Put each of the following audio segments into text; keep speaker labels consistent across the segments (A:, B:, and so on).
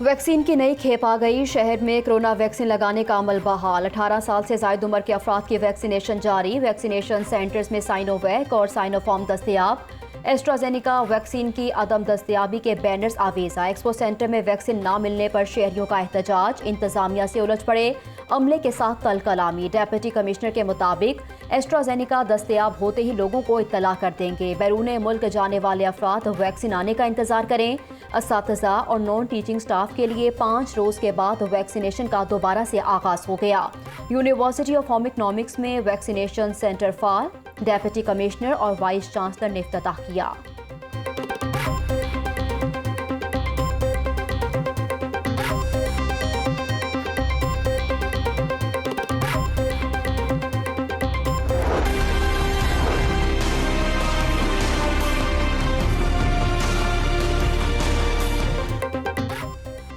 A: Vaccine की नई खेप आ गई। शहर में कोरोना वैक्सीन लगाने का अमल बहाल। 18 साल से ज़ायद उम्र के अफराद की वैक्सीनेशन जारी। वैक्सीनेशन सेंटर्स में साइनोवैक और साइनोफॉर्म दस्तयाब। एस्ट्राजेनिका वैक्सीन की अदम दस्तयाबी के बैनर्स आवेजा। एक्सपो सेंटर में वैक्सीन ना मिलने पर शहरियों का एहतजाज। इंतजामिया से उलझ पड़े अमले के साथ कल कलामी। डेप्यूटी कमिश्नर के मुताबिक एस्ट्राजेनिका दस्तयाब होते ही लोगों को इत्तला कर देंगे। बैरून मुल्क जाने वाले अफराद वैक्सीन आने का इंतजार करें। असातिज़ा और नॉन टीचिंग स्टाफ के लिए 5 रोज के बाद वैक्सीनेशन का दोबारा से आगाज हो गया। यूनिवर्सिटी ऑफ होम इकनॉमिक्स में वैक्सीनेशन सेंटर फाल। डेप्यूटी कमिश्नर और वाइस चांसलर ने इफ्तिताह किया।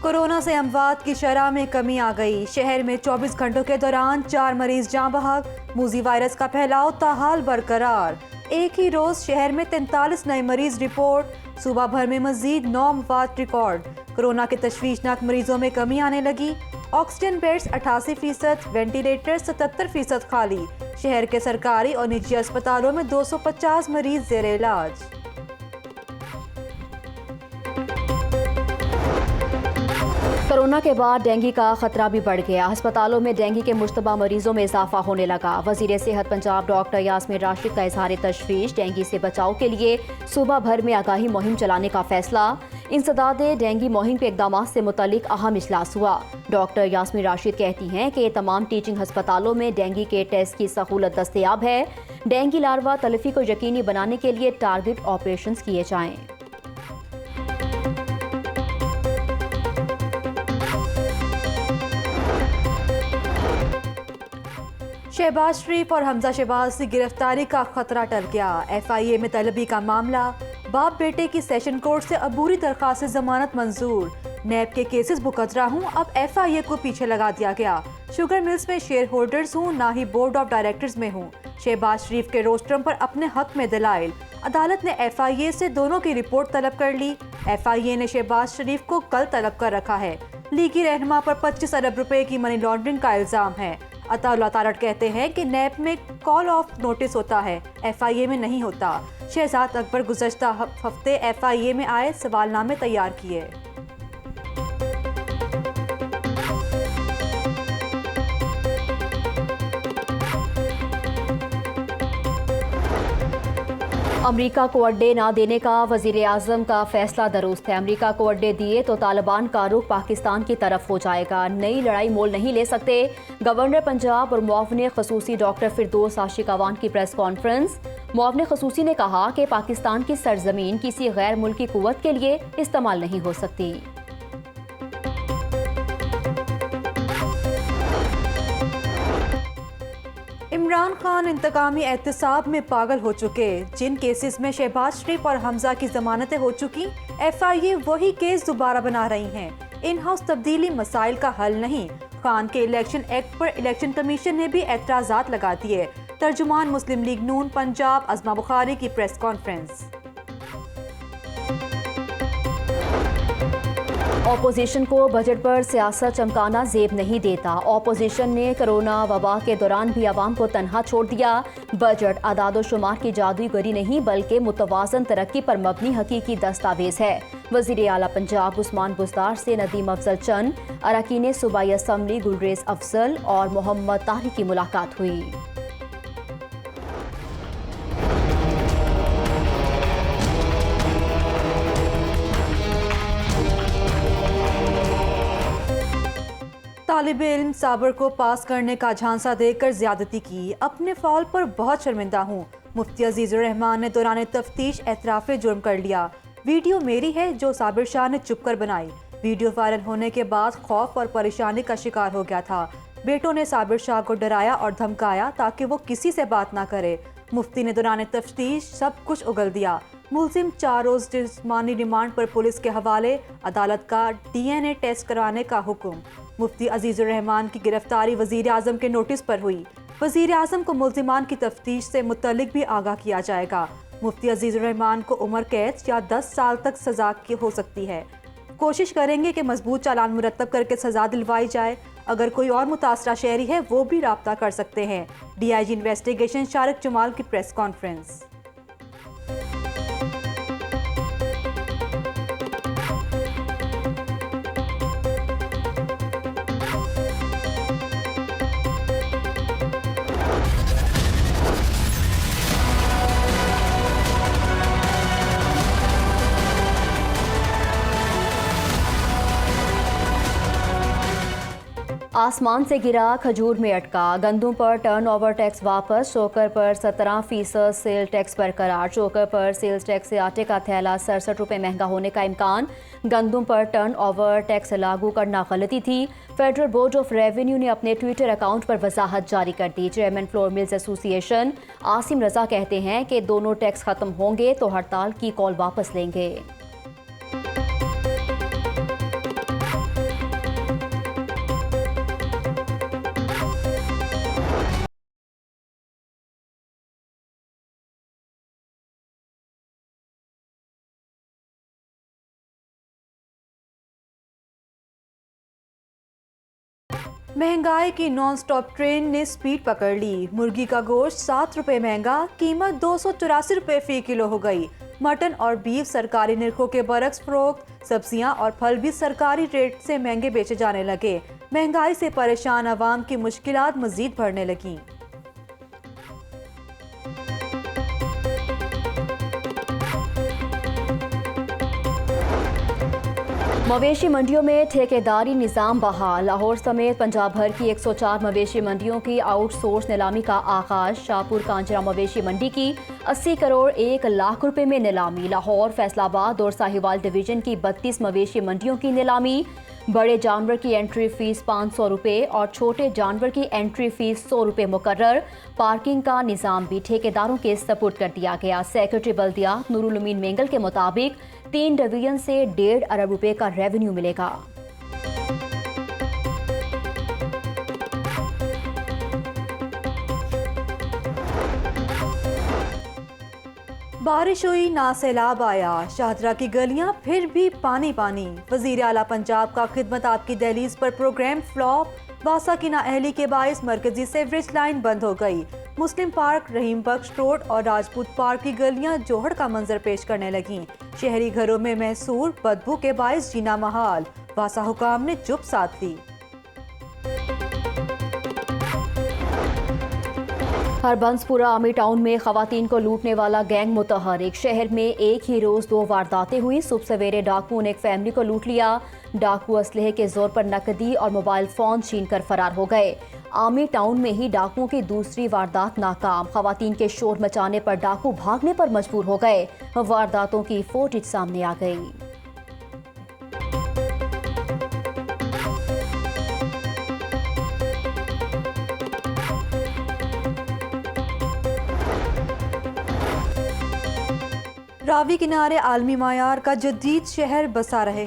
B: कोरोना से अमवात की शरह में कमी आ गई। शहर में 24 घंटों के दौरान 4 मरीज जाँ बहक। मूजी वायरस का फैलाव ताहाल बरकरार। एक ही रोज शहर में 43 नए मरीज रिपोर्ट। सूबा भर में मजीद 9 वफात रिकॉर्ड। कोरोना के तशवीशनाक मरीजों में कमी आने लगी। ऑक्सीजन बेड्स 88%, वेंटिलेटर 77% खाली। शहर के सरकारी और निजी अस्पतालों में 250 मरीज जेर इलाज।
A: कोरोना के बाद डेंगू का खतरा भी बढ़ गया। अस्पतालों में डेंगू के मुश्तबा मरीजों में इजाफा होने लगा। वजीर सेहत पंजाब डॉक्टर यास्मीन राशिद का इजहार तशवीश। डेंगू से बचाव के लिए सूबा भर में आगाही मुहिम चलाने का फैसला। इंसदाद डेंगू मुहिम के इकदाम से मुतल्लिक अहम इजलास हुआ। डॉक्टर यास्मीन राशिद कहती हैं कि तमाम टीचिंग अस्पतालों में डेंगू के टेस्ट की सहूलत दस्तयाब है। डेंगू लार्वा तलफी को यकीनी बनाने के लिए टारगेट ऑपरेशन किए जाएं।
B: शहबाज शरीफ और हमजा शहबाज की गिरफ्तारी का खतरा टल गया। FIA में तलबी का मामला। बाप बेटे की सेशन कोर्ट से अबूरी दरखास्त से जमानत मंजूर। नैब के केसेस मुकदरा हूँ, अब FIA को पीछे लगा दिया गया। शुगर मिल्स में शेयर होल्डर्स हूँ, ना ही बोर्ड ऑफ डायरेक्टर्स में हूँ। शहबाज शरीफ के रोस्टरम पर अपने हक में दलाइल। अदालत ने FIA से दोनों की रिपोर्ट तलब कर ली। FIA ने शहबाज शरीफ को कल तलब कर रखा है। लीगी रहनुमा पर 25 अरब रुपए की मनी लॉन्ड्रिंग का इल्जाम है। अताउल्लाह तारड़ कहते हैं कि नैब में कॉल ऑफ नोटिस होता है, FIA में नहीं होता। शहजाद अकबर गुज़श्ता हफ्ते FIA में आए, सवालनामे तैयार किए।
A: अमरीका को अड्डे ना देने का वजीर आजम का फैसला दुरुस्त है। अमरीका को अड्डे दिए तो तालिबान का रुख पाकिस्तान की तरफ हो जाएगा। नई लड़ाई मोल नहीं ले सकते। गवर्नर पंजाब और मुआविन खसूसी डॉक्टर फिरदौस आशिक अवान की प्रेस कॉन्फ्रेंस। मुआविन खसूसी ने कहा कि पाकिस्तान की सरजमीन किसी गैर मुल्की कुव्वत के लिए इस्तेमाल नहीं हो सकती।
B: इमरान खान इंतकामी एहतसाब में पागल हो चुके। जिन केसेस में शहबाज शरीफ और हमजा की जमानतें हो चुकी, FIA वही केस दोबारा बना रही हैं। इन हाउस तब्दीली मसाइल का हल नहीं। खान के इलेक्शन एक्ट पर इलेक्शन कमीशन ने भी एतराज़ात लगा दिए। तर्जुमान मुस्लिम लीग नून पंजाब अज़मा बुखारी की प्रेस कॉन्फ्रेंस।
A: ऑपोजिशन को बजट पर सियासत चमकाना जेब नहीं देता। ऑपोजिशन ने कोरोना वबा के दौरान भी आवाम को तनहा छोड़ दिया। बजट आदाद शुमार की जादूगरी नहीं बल्कि मुतवाज़न तरक्की पर मबनी हकीकी दस्तावेज है। वज़ीर आला पंजाब उस्मान बुज़दार से नदीम अफजल चंद, अरकान सूबाई असम्बली गुलरेज अफजल और मोहम्मद तारिक की मुलाकात हुई।
B: तालिब इल्म साबर को पास करने का झांसा देकर ज्यादती की। अपने फॉल पर बहुत शर्मिंदा हूँ। मुफ्ती अजीजुर रहमान ने दौरान तफ्तीश एतराफ़ जुर्म कर लिया। वीडियो मेरी है जो साबिर शाह ने चुप कर बनाई। वीडियो वायरल होने के बाद खौफ और परेशानी का शिकार हो गया था। बेटों ने साबिर शाह को डराया और धमकाया ताकि वो किसी से बात ना करे। मुफ्ती ने दौरान तफ्तीश सब कुछ उगल दिया। मुलजिम 4 रोज जिस्मानी रिमांड पर पुलिस के हवाले। अदालत का DNA टेस्ट कराने का हुक्म। मुफ्ती अजीजुर रहमान की गिरफ्तारी वजीर आजम के नोटिस पर हुई। वजीर आजम को मुल्जिमान की तफ्तीश से मुतल्लिक भी आगाह किया जाएगा। मुफ्ती अजीजुर रहमान को उम्र कैद या 10 साल तक सजा की हो सकती है। कोशिश करेंगे कि मजबूत चालान मुरतब करके सजा दिलवाई जाए। अगर कोई और मुतासरा शहरी है वो भी राब्ता कर सकते हैं। DIG इन्वेस्टिगेशन शारिक जमाल की प्रेस कॉन्फ्रेंस।
A: आसमान से गिरा खजूर में अटका, गंदम पर टर्नओवर टैक्स वापस, चोकर पर 17% सेल टैक्स बरकरार। चोकर पर सेल्स टैक्स से आटे का थैला 67 रुपये महंगा होने का इम्कान। गंदम पर टर्नओवर टैक्स लागू करना गलती थी। फेडरल बोर्ड ऑफ रेवेन्यू ने अपने ट्विटर अकाउंट पर वजाहत जारी कर दी। Chairman flour mills association Asim Raza कहते हैं कि दोनों टैक्स खत्म होंगे तो हड़ताल की कॉल वापस लेंगे।
B: महंगाई की नॉन स्टॉप ट्रेन ने स्पीड पकड़ ली। मुर्गी का गोश्त 7 रुपये महंगा, कीमत 284 रुपये फी किलो हो गई। मटन और बीफ सरकारी निर्खों के बरक्स फरोख्त। सब्जियां और फल भी सरकारी रेट से महंगे बेचे जाने लगे। महंगाई से परेशान आवाम की मुश्किलात मजीद बढ़ने लगी।
A: मवेशी मंडियों में ठेकेदारी निज़ाम बहाल। लाहौर समेत पंजाब भर की 104 मवेशी मंडियों की आउटसोर्स नीलामी का आगाज। शाहपुर कांजरा मवेशी मंडी की 80 करोड़ 1 लाख रुपए में नीलामी। लाहौर, फैसलाबाद और साहिवाल डिवीजन की 32 मवेशी मंडियों की नीलामी। बड़े जानवर की एंट्री फीस 500 रुपये और छोटे जानवर की एंट्री फीस 100 रुपये मुकर्रर। पार्किंग का निज़ाम भी ठेकेदारों के सपुर्द कर दिया गया। सेक्रेटरी बल्दिया नूरुल अमीन मेंगल के मुताबिक 3 डिवीजन से 1.5 अरब रुपए का रेवेन्यू मिलेगा।
B: बारिश हुई ना सैलाब आया, शाहदरा की गलियां फिर भी पानी पानी। वजीर आला पंजाब का खिदमत आपकी दहलीज पर प्रोग्राम फ्लॉप। वासा की नाअहली के बायस मरकजी सेवरेज लाइन बंद हो गई। मुस्लिम पार्क, रहीम बख्श रोड और राजपूत पार्क की गलियां जोहड़ का मंजर पेश करने लगीं। शहरी घरों में महसूर बदबू के बायस जीना महाल। वासा हुकाम ने चुप साध ली।
A: हरबंसपुरा आर्मी टाउन में खवातीन को लूटने वाला गैंग मुतहरिक। शहर में एक ही रोज 2 वारदातें हुई। सुबह सवेरे डाकुओं ने एक फैमिली को लूट लिया। डाकू असलहे के जोर पर नकदी और मोबाइल फोन छीन कर फरार हो गए। आर्मी टाउन में ही डाकुओं की दूसरी वारदात नाकाम। खवातीन के शोर मचाने पर डाकू भागने पर मजबूर हो गए। वारदातों की फुटेज सामने आ गई।
B: रावी किनारे आलमी मायार का जदीद शहर बसा रहे।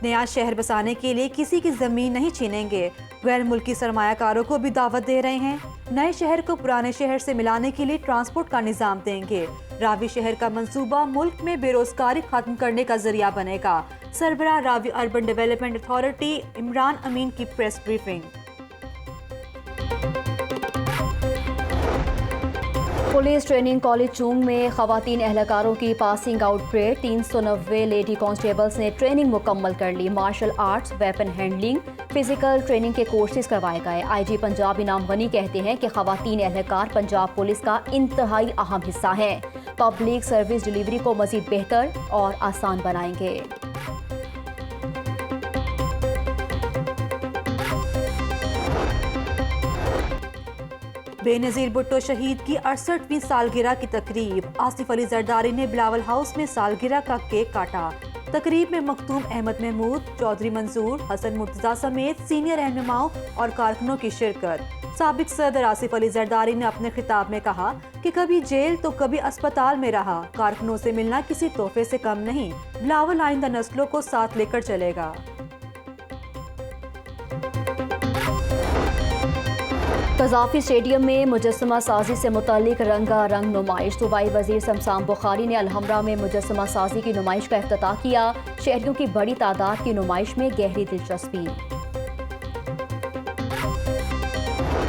B: नया शहर बसाने के लिए किसी की ज़मीन नहीं छीनेंगे। गैर मुल्की सरमायाकारों को भी दावत दे रहे हैं। नए शहर को पुराने शहर से मिलाने के लिए ट्रांसपोर्ट का निज़ाम देंगे। रावी शहर का मंसूबा मुल्क में बेरोजगारी खत्म करने का जरिया बनेगा। सरबराह Ravi urban development authority Imran Amin की press briefing.
A: Police training college Chung में खवातीन एहलकारों की passing out parade. 390 lady constables ने ट्रेनिंग मुकम्मल कर ली। Martial arts, weapon handling, physical training के कोर्सेज करवाए गए। IG पंजाब इनाम गनी कहते हैं कि खवातीन एहलकार पंजाब पुलिस का इंतहाई अहम हिस्सा हैं। पब्लिक सर्विस डिलीवरी को मजीद बेहतर और आसान बनाएंगे।
B: बेनज़ीर भुट्टो शहीद की 68वीं सालगिरह की तकरीब। आसिफ अली जरदारी ने बिलावल हाउस में सालगिरह का केक काटा। तकरीब में मखतूम अहमद महमूद, चौधरी मंसूर, हसन मुर्तजा समेत सीनियर रहनुमाओं और कारकुनों की शिरकत। साबिक सदर आसिफ अली जरदारी ने अपने खिताब में कहा कि कभी जेल तो कभी अस्पताल में रहा। कारकुनों से मिलना किसी तोहफे से कम नहीं। बिलावल आइंदा नस्लों को साथ लेकर चलेगा।
A: कज़ाफ़ी स्टेडियम में मुजस्समा साजी से मुतल्लिक रंगारंग नुमाइश। सूबाई वज़ीर शमशान बुखारी ने अलहमरा में मुजस्समा साजी की नुमाइश का इफ्तिताह किया। शहरियों की बड़ी तादाद की नुमाइश में गहरी दिलचस्पी।